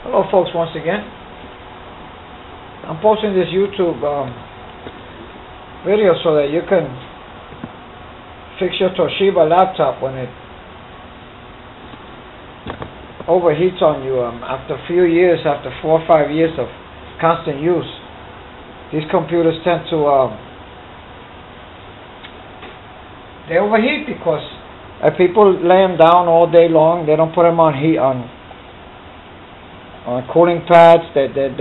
Hello folks, once again. I'm posting this YouTube video so that you can fix your Toshiba laptop when it overheats on you after a few years, after 4 or 5 years of constant use. These computers tend to they overheat because people lay them down all day long. They don't put them on heat on cooling pads. They just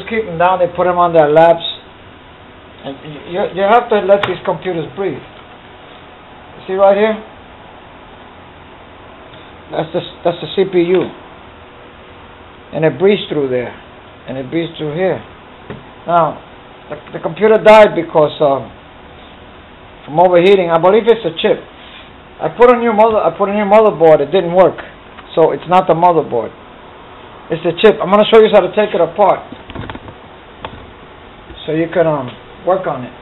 keep them down. They put them on their laps, and you have to let these computers breathe. See right here? That's the CPU, and it breathes through there, and it breathes through here. Now, the computer died because from overheating. I believe it's a chip. I put a new motherboard. It didn't work, so it's not the motherboard. It's the chip. I'm going to show you how to take it apart, so you can work on it.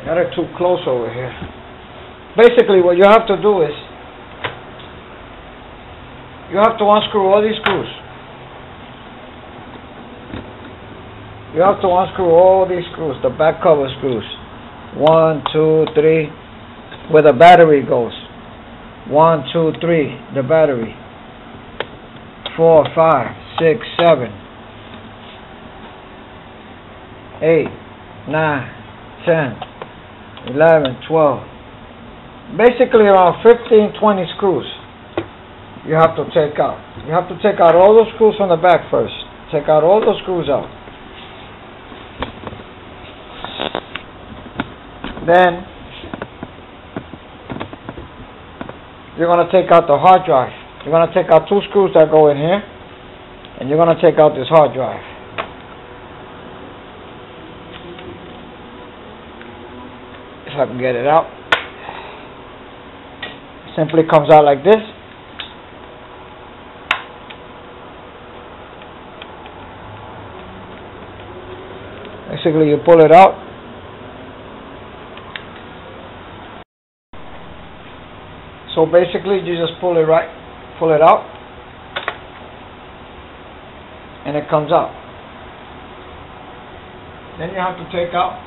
Got it too close over here. Basically, what you have to do is you have to unscrew all these screws. You have to unscrew all these screws, the back cover screws. 1, 2, 3, where the battery goes. 1, 2, 3, the battery. 4, 5, 6, 7, 8, 9, 10, 11, 12. Basically around 15, 20 screws you have to take out. You have to take out all those screws from the back first. Take out all those screws out. Then you're going to take out the hard drive. You're going to take out 2 screws that go in here, and you're going to take out this hard drive. If I can get it out. Simply comes out like this. Basically, you pull it out. So basically, you just pull it out, and it comes out. Then you have to take out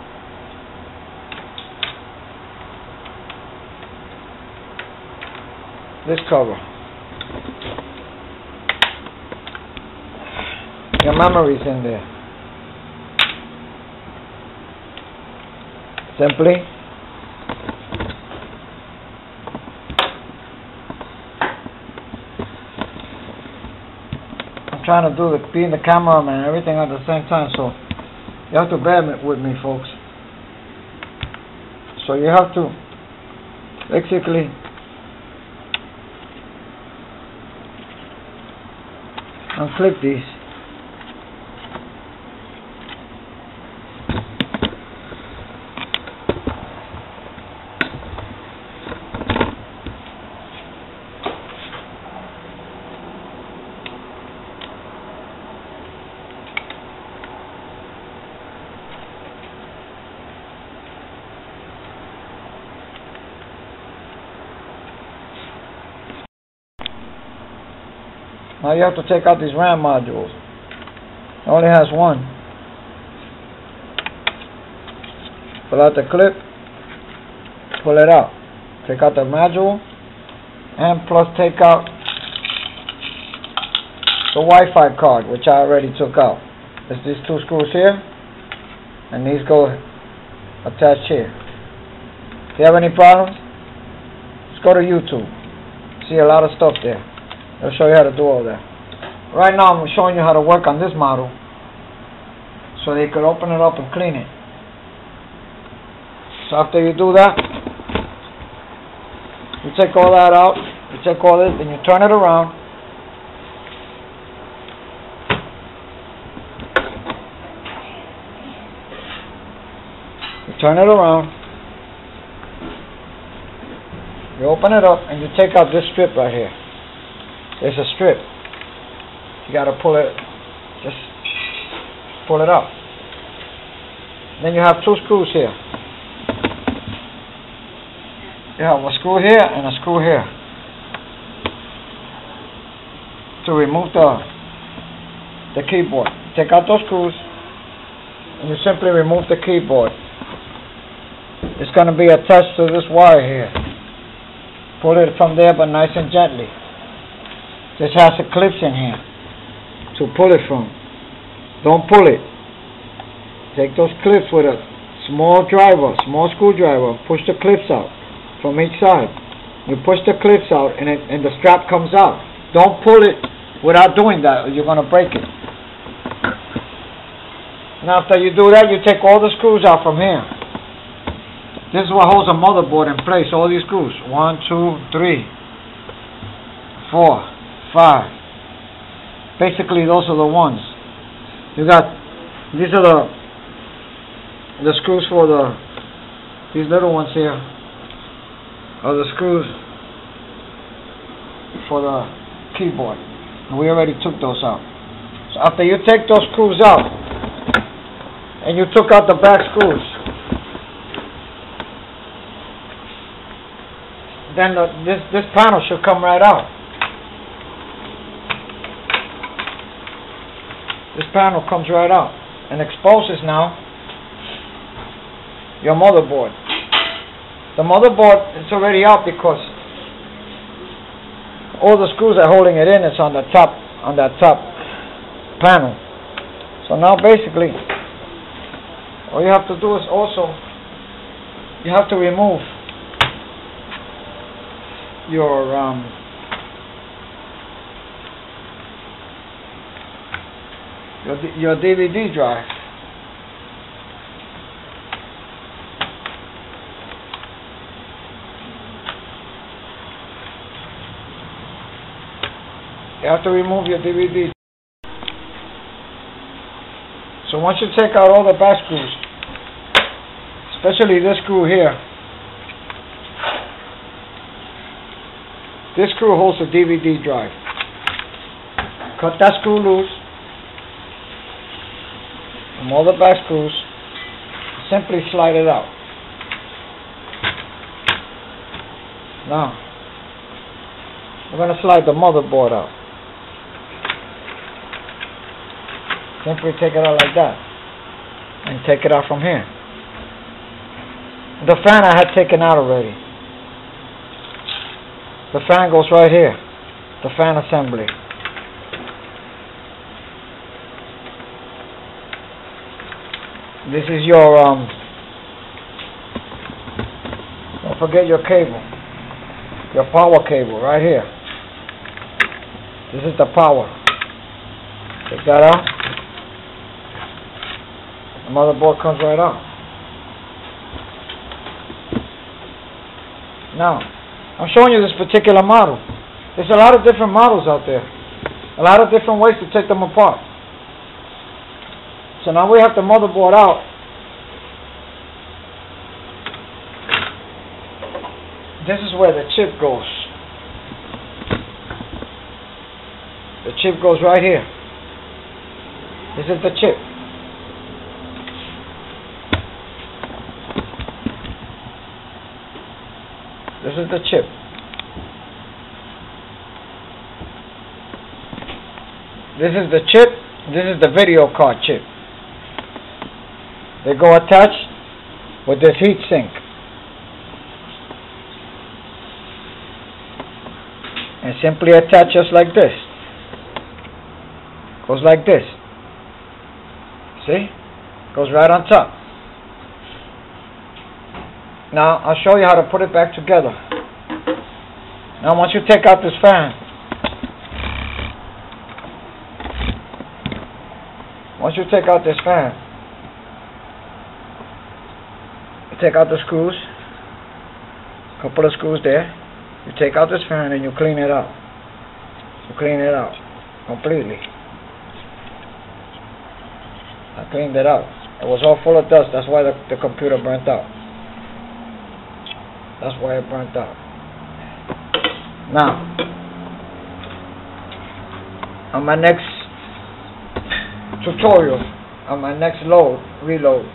this cover. Your memory's in there. Simply trying to do being the cameraman and everything at the same time, so you have to bear with me, folks. So you have to basically unclip these. Now you have to take out these RAM modules. It only has one. Pull out the clip, pull it out. Take out the module, and plus take out the Wi-Fi card, which I already took out. There's these 2 screws here, and these go attached here. If you have any problems, just go to YouTube. See a lot of stuff there. I'll show you how to do all that. Right now I'm showing you how to work on this model so that you could open it up and clean it. So after you do that, you take all that out, you take all this, and you turn it around. You turn it around, you open it up, and you take out this strip right here. There's a strip. You got to pull it, just pull it out. Then you have two screws here. You have a screw here and a screw here to remove the keyboard. Take out those screws and you simply remove the keyboard. It's going to be attached to this wire here. Pull it from there, but nice and gently. This has the clips in here to pull it from. Don't pull it. Take those clips with a small screwdriver, push the clips out from each side. You push the clips out and the strap comes out. Don't pull it without doing that or you're going to break it. Now after you do that, you take all the screws out from here. This is what holds a motherboard in place, all these screws. 1, 2, 3, 4, 5. Basically those are the ones. You got, these are the screws for these little ones here are the screws for the keyboard. And we already took those out. So after you take those screws out and you took out the back screws, then this panel should come right out. This panel comes right out and exposes now your motherboard. The motherboard is already out because all the screws are holding it in. It's on that top panel. So now basically all you have to do is also you have to remove your DVD drive. You have to remove your DVD. So once you take out all the back screws, especially this screw here, this screw holds the DVD drive. Cut that screw loose from all the back screws. Simply slide it out. Now, we're going to slide the motherboard out. Simply take it out like that. And take it out from here. The fan I had taken out already. The fan goes right here. The fan assembly. This is your don't forget your cable. Your power cable right here. This is the power. Take that out. The motherboard comes right out. Now, I'm showing you this particular model. There's a lot of different models out there. A lot of different ways to take them apart. So now we have the motherboard out. This is where the chip goes. The chip goes right here. This is the chip. This is the chip. This is the chip. This is the video card chip. They go attached with this heat sink. And simply attach just like this. Goes like this. See? Goes right on top. Now I'll show you how to put it back together. Now once you take out this fan, you take out the screws, a couple of screws there. You take out this fan and you clean it out. You clean it out completely. I cleaned it out. It was all full of dust. That's why the computer burnt out. That's why it burnt out. Now, on my next tutorial, on my next reload,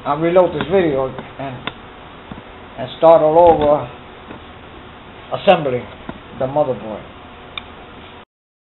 I'll reload this video and start all over assembling the motherboard.